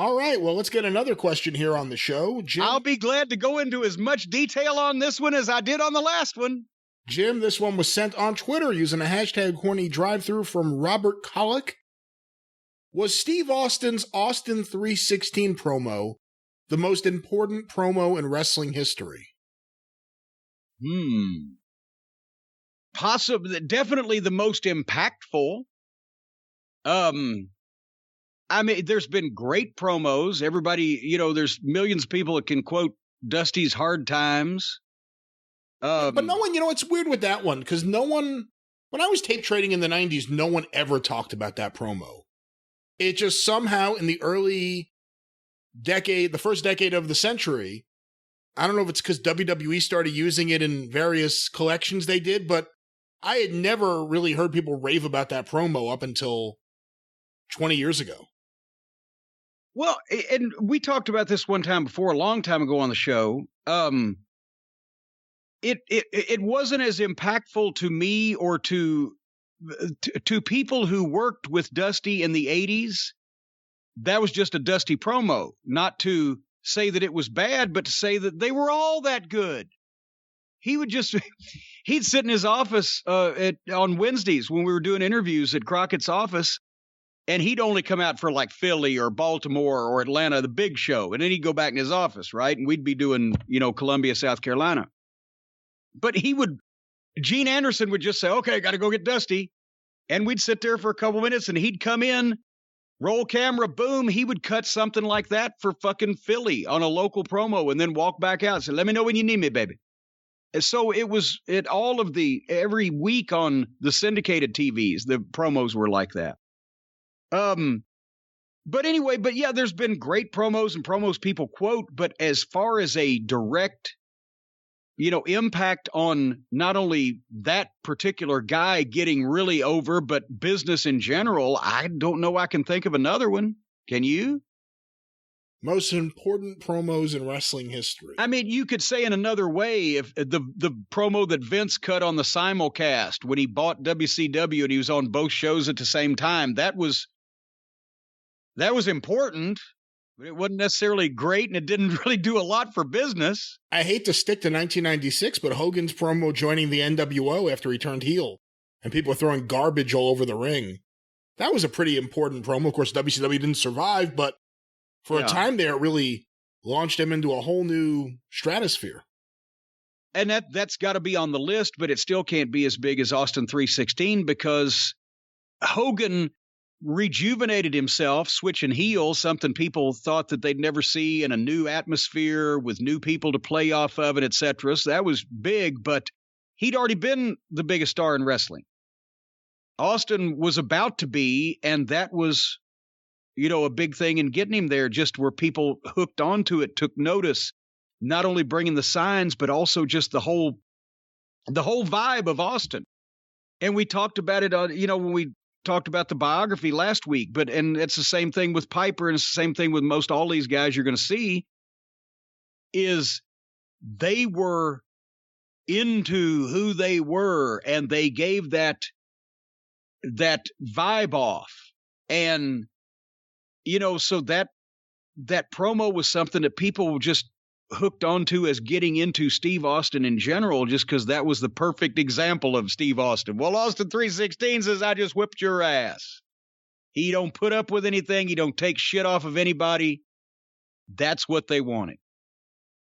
All right, well, let's get another question here on the show. Jim, I'll be glad to go into as much detail on this one as I did on the last one. Jim, this one was sent on Twitter using the hashtag CornyDriveThru from Robert Kollick. Was Steve Austin's Austin 316 promo the most important promo in wrestling history? Possibly, definitely the most impactful. I mean, there's been great promos. Everybody, there's millions of people that can quote Dusty's Hard Times. But no one, it's weird with that one, because no one, when I was tape trading in the 90s, no one ever talked about that promo. It just somehow in the early decade, the first decade of the century, I don't know if it's because WWE started using it in various collections they did, but I had never really heard people rave about that promo up until 20 years ago. Well, and we talked about this one time before, a long time ago on the show. It wasn't as impactful to me or to people who worked with Dusty in the 80s. That was just a Dusty promo, not to say that it was bad, but to say that they were all that good. He'd sit in his office on Wednesdays when we were doing interviews at Crockett's office, and he'd only come out for like Philly or Baltimore or Atlanta, the big show. And then he'd go back in his office, right? And we'd be doing, Columbia, South Carolina. But Gene Anderson would just say, okay, I got to go get Dusty. And we'd sit there for a couple minutes and he'd come in, roll camera, boom. He would cut something like that for fucking Philly on a local promo and then walk back out and say, let me know when you need me, baby. And so it was every week on the syndicated TVs, the promos were like that. But anyway, yeah, there's been great promos and promos people quote, but as far as a direct, impact on not only that particular guy getting really over, but business in general, I don't know I can think of another one. Can you? Most important promos in wrestling history. I mean, you could say in another way, if the promo that Vince cut on the simulcast when he bought WCW and he was on both shows at the same time, that was important, but it wasn't necessarily great, and it didn't really do a lot for business. I hate to stick to 1996, but Hogan's promo joining the NWO after he turned heel, and people were throwing garbage all over the ring. That was a pretty important promo. Of course, WCW didn't survive, but for a time there, it really launched him into a whole new stratosphere. And that's got to be on the list, but it still can't be as big as Austin 316 because Hogan rejuvenated himself, switching heel, something people thought that they'd never see in a new atmosphere with new people to play off of it, etc. So that was big, but he'd already been the biggest star in wrestling. Austin was about to be, and that was, a big thing in getting him there, just where people hooked onto it, took notice, not only bringing the signs, but also just the whole vibe of Austin. And we talked about it on, when we talked about the biography last week, and it's the same thing with Piper, and it's the same thing with most all these guys you're going to see, is they were into who they were, and they gave that vibe off. And, so that promo was something that people just hooked onto as getting into Steve Austin in general, just because that was the perfect example of Steve Austin. Well, Austin 316 says, I just whipped your ass. He don't put up with anything. He don't take shit off of anybody. That's what they wanted.